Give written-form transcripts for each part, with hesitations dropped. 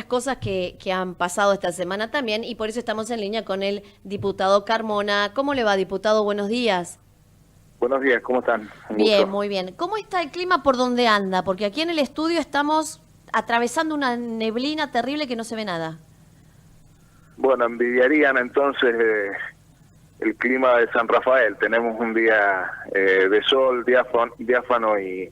cosas que han pasado esta semana también, y por eso estamos en línea con el diputado Carmona. ¿Cómo le va, diputado? Buenos días. Buenos días, ¿cómo están? Un Bien, gusto. muy bien. ¿Cómo está el clima por donde anda? Porque aquí en el estudio estamos atravesando una neblina terrible que no se ve nada. Bueno, envidiarían entonces el clima de San Rafael. Tenemos un día de sol diáfano y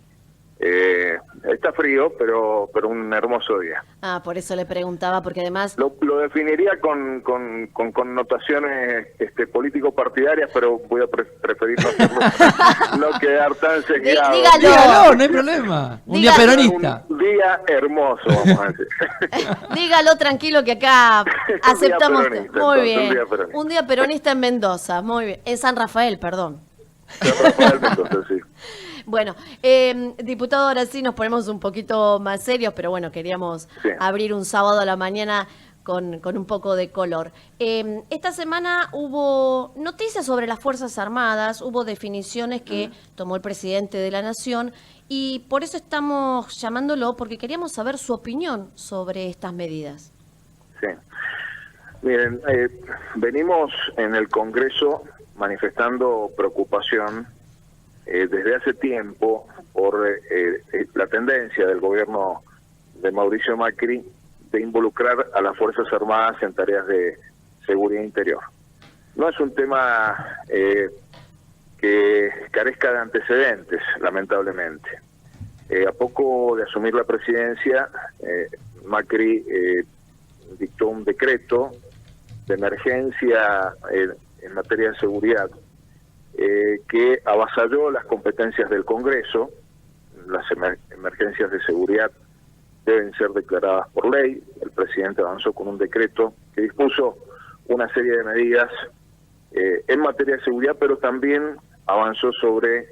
está frío, pero un hermoso día. Ah, por eso le preguntaba, porque además... Lo definiría con connotaciones político-partidarias, pero voy a preferir no hacerlo para no quedar tan sesgado. Dígalo. Dígalo, no hay problema. Un día peronista. Un día hermoso, vamos a decir. Dígalo tranquilo que acá aceptamos. Un día peronista, Muy entonces, bien. un día peronista. Un día peronista en Mendoza, muy bien. En San Rafael, perdón. San Rafael, entonces, sí. Bueno, diputado, ahora sí nos ponemos un poquito más serios, pero bueno, queríamos Sí. abrir un sábado a la mañana con un poco de color. Esta semana hubo noticias sobre las Fuerzas Armadas, hubo definiciones que tomó el presidente de la Nación y por eso estamos llamándolo, porque queríamos saber su opinión sobre estas medidas. Sí. Miren, venimos en el Congreso manifestando preocupación desde hace tiempo por la tendencia del gobierno de Mauricio Macri de involucrar a las Fuerzas Armadas en tareas de seguridad interior. No es un tema que carezca de antecedentes, lamentablemente. A poco de asumir la presidencia, Macri dictó un decreto de emergencia en materia de seguridad que avasalló las competencias del Congreso. Las emergencias de seguridad deben ser declaradas por ley. El presidente avanzó con un decreto que dispuso una serie de medidas en materia de seguridad, pero también avanzó sobre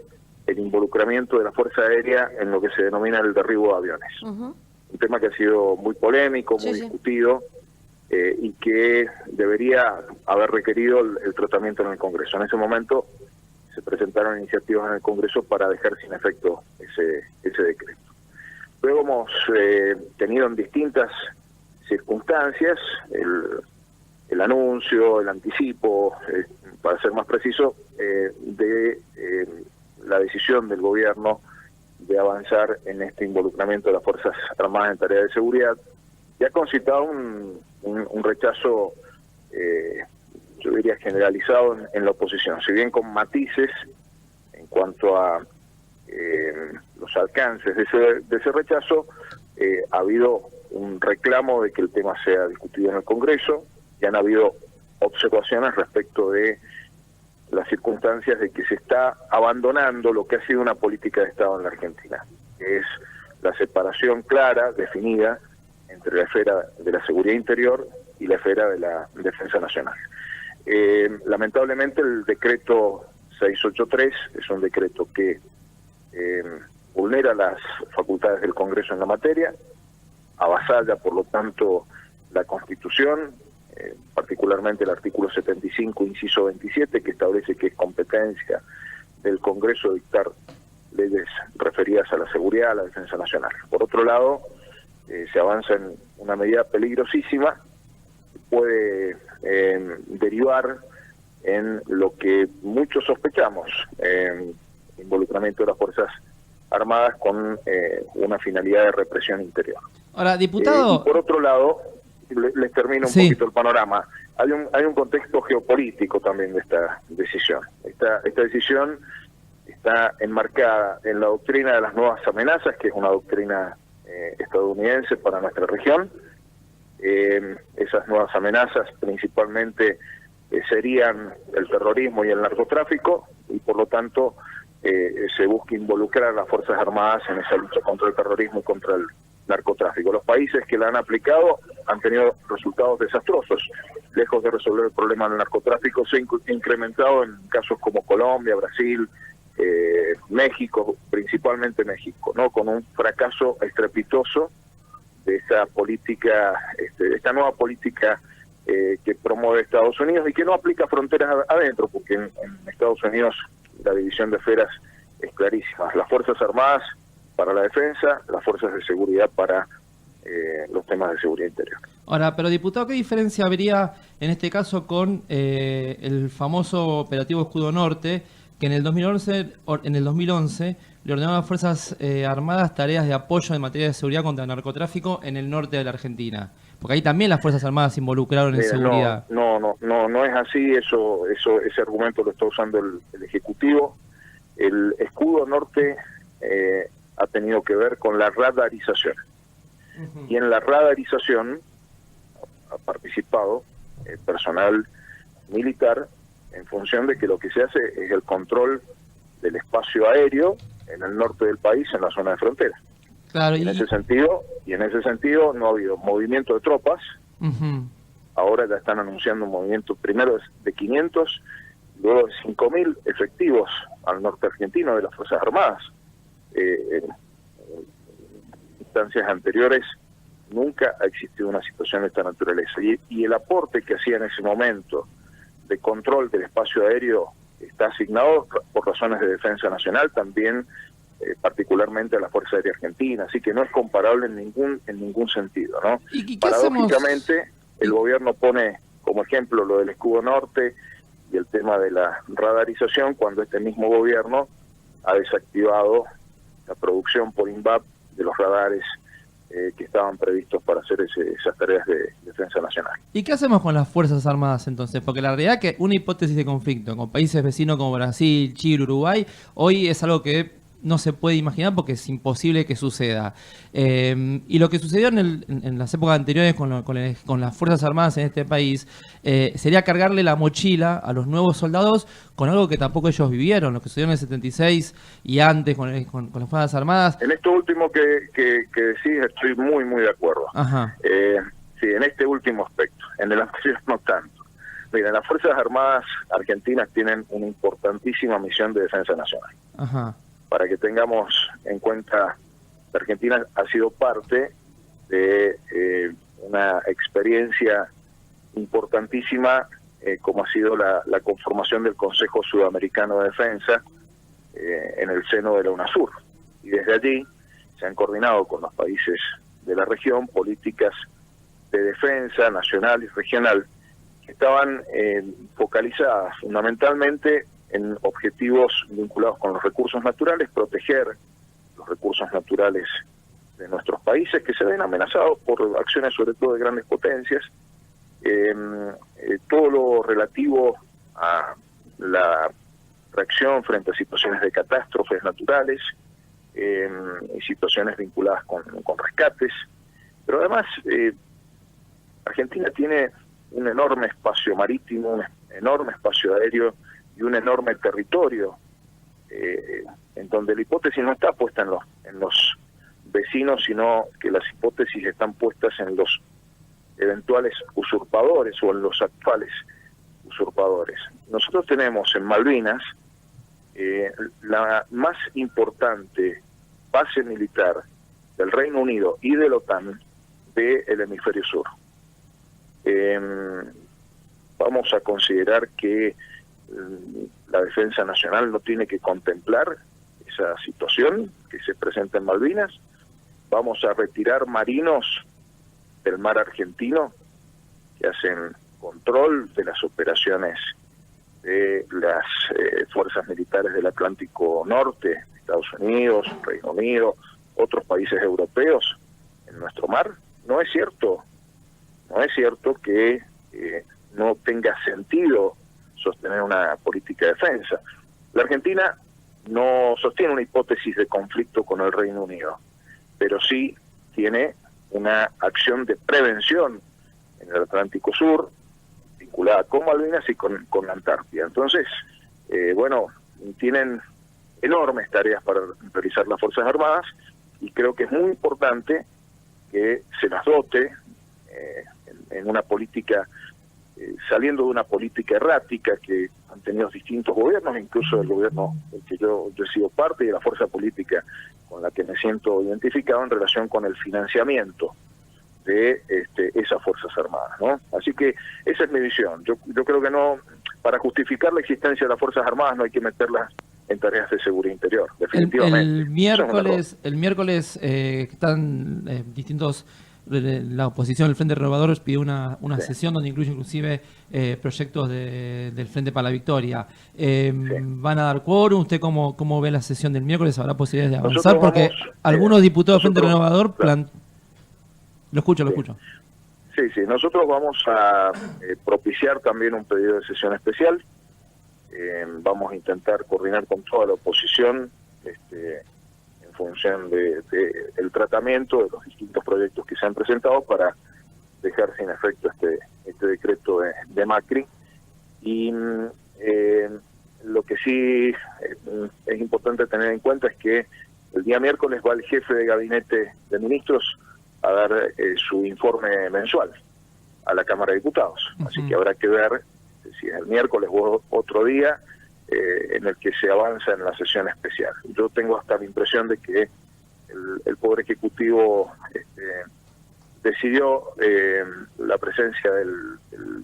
el involucramiento de la Fuerza Aérea en lo que se denomina el derribo de aviones. Un tema que ha sido muy polémico, muy discutido, y que debería haber requerido el tratamiento en el Congreso. En ese momento se presentaron iniciativas en el Congreso para dejar sin efecto ese decreto. Luego hemos tenido en distintas circunstancias el anuncio, el anticipo, para ser más preciso, de la decisión del gobierno de avanzar en este involucramiento de las Fuerzas Armadas en tareas de seguridad, y ha concitado un rechazo, yo diría generalizado en la oposición, si bien con matices en cuanto a los alcances de ese rechazo. Ha habido un reclamo de que el tema sea discutido en el Congreso, y han habido observaciones respecto de las circunstancias de que se está abandonando lo que ha sido una política de Estado en la Argentina, que es la separación clara, definida, entre la esfera de la seguridad interior y la esfera de la defensa nacional. Lamentablemente el decreto 683 es un decreto que vulnera las facultades del Congreso en la materia, avasalla por lo tanto la Constitución, particularmente el artículo 75, inciso 27, que establece que es competencia del Congreso dictar leyes referidas a la seguridad, a la defensa nacional. Por otro lado, se avanza en una medida peligrosísima que puede derivar en lo que muchos sospechamos, involucramiento de las Fuerzas Armadas con una finalidad de represión interior. Ahora, diputado... Y por otro lado, les termino un poquito el panorama. Hay un contexto geopolítico también de esta decisión. Esta decisión está enmarcada en la doctrina de las nuevas amenazas, que es una doctrina estadounidense para nuestra región. Esas nuevas amenazas principalmente serían el terrorismo y el narcotráfico, y por lo tanto se busca involucrar a las Fuerzas Armadas en esa lucha contra el terrorismo y contra el narcotráfico. Los países que la han aplicado han tenido resultados desastrosos. Lejos de resolver el problema del narcotráfico, se ha incrementado en casos como Colombia, Brasil, México, principalmente México, ¿no? Con un fracaso estrepitoso de esa política, esta nueva política que promueve Estados Unidos y que no aplica fronteras adentro, porque en Estados Unidos la división de esferas es clarísima. Las Fuerzas Armadas para la defensa, las fuerzas de seguridad para los temas de seguridad interior. Ahora, pero diputado, ¿qué diferencia habría en este caso con el famoso operativo Escudo Norte, que en el 2011 le ordenó a las Fuerzas Armadas tareas de apoyo en materia de seguridad contra el narcotráfico en el norte de la Argentina? Porque ahí también las Fuerzas Armadas se involucraron en seguridad. No es así, ese argumento lo está usando el Ejecutivo. El Escudo Norte ha tenido que ver con la radarización. Y en la radarización ha participado personal militar en función de que lo que se hace es el control del espacio aéreo en el norte del país, en la zona de frontera. Claro, en ese sentido no ha habido movimiento de tropas. Ahora ya están anunciando un movimiento primero de 500, luego de 5.000 efectivos al norte argentino de las Fuerzas Armadas. En instancias anteriores nunca ha existido una situación de esta naturaleza. Y el aporte que hacía en ese momento de control del espacio aéreo está asignado por razones de defensa nacional, también particularmente a la Fuerza Aérea Argentina, así que no es comparable en ningún sentido, ¿no? ¿Y paradójicamente, el gobierno pone como ejemplo lo del Escudo Norte y el tema de la radarización, cuando este mismo gobierno ha desactivado la producción por INVAP de los radares que estaban previstos para hacer esas tareas de defensa nacional. ¿Y qué hacemos con las Fuerzas Armadas entonces? Porque la realidad es que una hipótesis de conflicto con países vecinos como Brasil, Chile, Uruguay, hoy es algo que no se puede imaginar porque es imposible que suceda. Y lo que sucedió en las épocas anteriores con las Fuerzas Armadas en este país sería cargarle la mochila a los nuevos soldados con algo que tampoco ellos vivieron, lo que sucedió en el 76 y antes con las Fuerzas Armadas. En esto último que decís estoy muy de acuerdo. Ajá. Sí, en este último aspecto, en el anterior no tanto. Mira, las Fuerzas Armadas argentinas tienen una importantísima misión de defensa nacional. Ajá. Para que tengamos en cuenta, Argentina ha sido parte de una experiencia importantísima como ha sido la conformación del Consejo Sudamericano de Defensa en el seno de la UNASUR. Y desde allí se han coordinado con los países de la región políticas de defensa nacional y regional que estaban focalizadas fundamentalmente en objetivos vinculados con los recursos naturales, proteger los recursos naturales de nuestros países que se ven amenazados por acciones sobre todo de grandes potencias, todo lo relativo a la reacción frente a situaciones de catástrofes naturales y situaciones vinculadas con rescates, pero además Argentina tiene un enorme espacio marítimo, un enorme espacio aéreo y un enorme territorio en donde la hipótesis no está puesta en los vecinos, sino que las hipótesis están puestas en los eventuales usurpadores o en los actuales usurpadores. Nosotros tenemos en Malvinas la más importante base militar del Reino Unido y de la OTAN del hemisferio sur. Vamos a considerar que la defensa nacional no tiene que contemplar esa situación que se presenta en Malvinas. Vamos a retirar marinos del mar argentino que hacen control de las operaciones de las fuerzas militares del Atlántico Norte, Estados Unidos, Reino Unido, otros países europeos en nuestro mar. No es cierto que no tenga sentido sostener una política de defensa. La Argentina no sostiene una hipótesis de conflicto con el Reino Unido, pero sí tiene una acción de prevención en el Atlántico Sur, vinculada con Malvinas y con la Antártida. Entonces, tienen enormes tareas para realizar las Fuerzas Armadas y creo que es muy importante que se las dote en una política saliendo de una política errática que han tenido distintos gobiernos, incluso el gobierno del que yo he sido parte y de la fuerza política con la que me siento identificado en relación con el financiamiento de esas Fuerzas Armadas, ¿no? Así que esa es mi visión. Yo creo que no, para justificar la existencia de las Fuerzas Armadas no hay que meterlas en tareas de seguridad interior, definitivamente. El miércoles están distintos la oposición, el Frente Renovador, pidió una Sí. sesión donde incluye inclusive proyectos del Frente para la Victoria. Sí. ¿Van a dar quórum? ¿Usted cómo ve la sesión del miércoles? ¿Habrá posibilidades de avanzar? Nosotros Porque vamos, algunos diputados del Frente nosotros, Renovador claro. Lo escucho, lo Sí. escucho. Sí, nosotros vamos a propiciar también un pedido de sesión especial. Vamos a intentar coordinar con toda la oposición en función de el tratamiento de los distintos proyectos que se han presentado para dejar sin efecto este decreto de Macri. Y lo que sí es importante tener en cuenta es que el día miércoles va el jefe de gabinete de ministros a dar su informe mensual a la Cámara de Diputados. Así que habrá que ver si es el miércoles o otro día en el que se avanza en la sesión especial. Yo tengo hasta la impresión de que el Poder Ejecutivo decidió la presencia del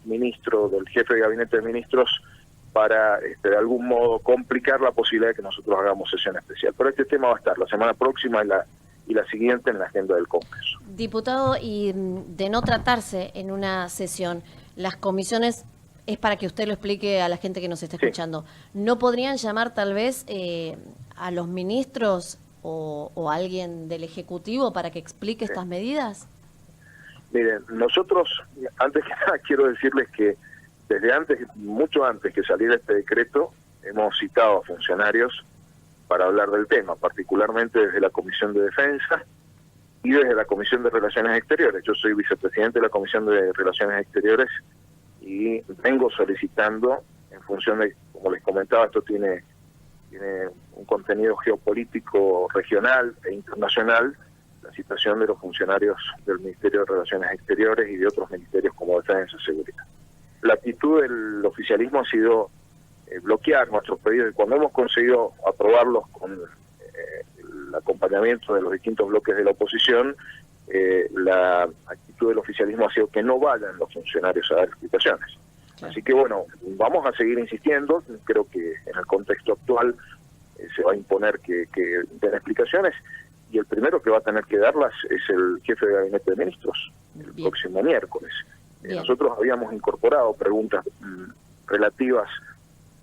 ministro, del jefe de gabinete de ministros, para de algún modo complicar la posibilidad de que nosotros hagamos sesión especial. Pero este tema va a estar la semana próxima y la siguiente en la agenda del Congreso. Diputado, y de no tratarse en una sesión, las comisiones, es para que usted lo explique a la gente que nos está escuchando, ¿no podrían llamar tal vez a los ministros o a alguien del Ejecutivo para que explique estas medidas? Miren, nosotros, antes que nada, quiero decirles que desde antes, mucho antes que saliera este decreto, hemos citado a funcionarios para hablar del tema, particularmente desde la Comisión de Defensa y desde la Comisión de Relaciones Exteriores. Yo soy vicepresidente de la Comisión de Relaciones Exteriores y vengo solicitando, en función de, como les comentaba, esto tiene un contenido geopolítico regional e internacional, la situación de los funcionarios del Ministerio de Relaciones Exteriores y de otros ministerios como Defensa y Seguridad. La actitud del oficialismo ha sido bloquear nuestros pedidos, y cuando hemos conseguido aprobarlos con el acompañamiento de los distintos bloques de la oposición, la actitud del oficialismo ha sido que no vayan los funcionarios a dar explicaciones. Claro. Así que bueno, vamos a seguir insistiendo. Creo que en el contexto actual se va a imponer que den explicaciones, y el primero que va a tener que darlas es el jefe de gabinete de ministros el próximo miércoles. Nosotros habíamos incorporado preguntas relativas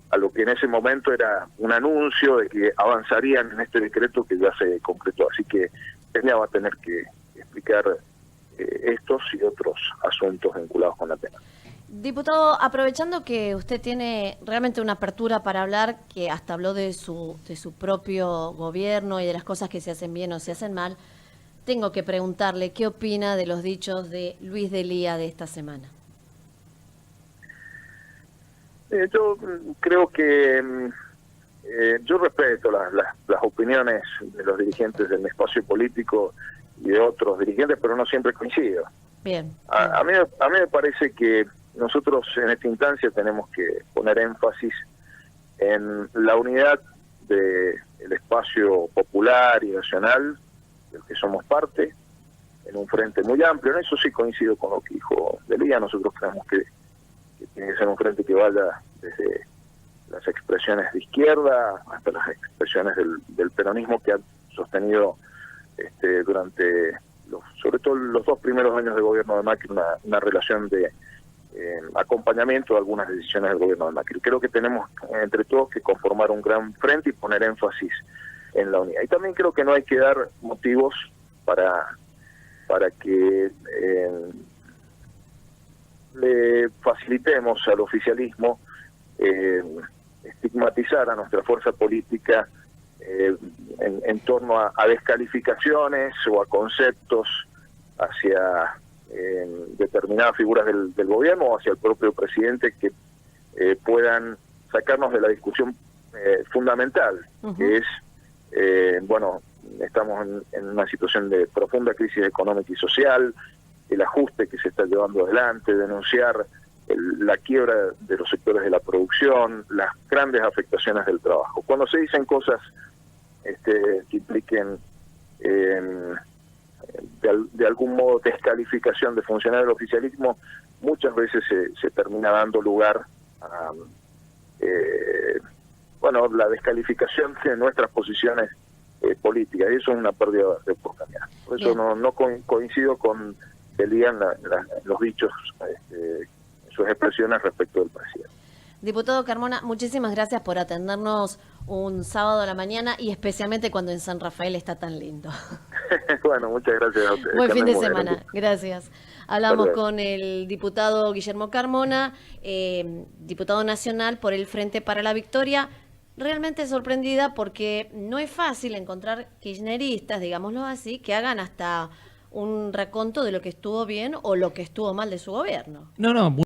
a lo que en ese momento era un anuncio de que avanzarían en este decreto que ya se concretó. Así que ella va a tener que explicar estos y otros asuntos vinculados con la pena. Diputado, aprovechando que usted tiene realmente una apertura para hablar, que hasta habló de su propio gobierno y de las cosas que se hacen bien o se hacen mal, tengo que preguntarle qué opina de los dichos de Luis Delía de esta semana. Yo creo que yo respeto las opiniones de los dirigentes del espacio político y de otros dirigentes, pero no siempre coincido. Bien. A mí me parece que nosotros en esta instancia tenemos que poner énfasis en la unidad del espacio popular y nacional del que somos parte, en un frente muy amplio. En eso sí coincido con lo que dijo Delía. Nosotros creemos que tiene que ser un frente que vaya desde las expresiones de izquierda hasta las expresiones del peronismo, que ha sostenido durante sobre todo los 2 primeros años de gobierno de Macri una relación de acompañamiento de algunas decisiones del gobierno de Macri. Creo que tenemos entre todos que conformar un gran frente y poner énfasis en la unidad. Y también creo que no hay que dar motivos para que le facilitemos al oficialismo estigmatizar a nuestra fuerza política en torno a descalificaciones o a conceptos hacia determinadas figuras del gobierno o hacia el propio presidente que puedan sacarnos de la discusión fundamental, que es, estamos en una situación de profunda crisis económica y social, el ajuste que se está llevando adelante, denunciar la quiebra de los sectores de la producción, las grandes afectaciones del trabajo. Cuando se dicen cosas que impliquen de algún modo descalificación de funcionarios del oficialismo, muchas veces se termina dando lugar a la descalificación de nuestras posiciones política, y eso es una pérdida de oportunidad. Por eso Bien. no coincido con que digan los dichos, sus expresiones respecto del presidente. Diputado Carmona, muchísimas gracias por atendernos un sábado a la mañana y especialmente cuando en San Rafael está tan lindo. Bueno, muchas gracias a ustedes. Buen fin de Carmen, semana. gracias. Gracias. Hablamos Hasta luego. con el diputado Guillermo Carmona, diputado nacional por el Frente para la Victoria. Realmente sorprendida porque no es fácil encontrar kirchneristas, digámoslo así, que hagan hasta un raconto de lo que estuvo bien o lo que estuvo mal de su gobierno. No, no,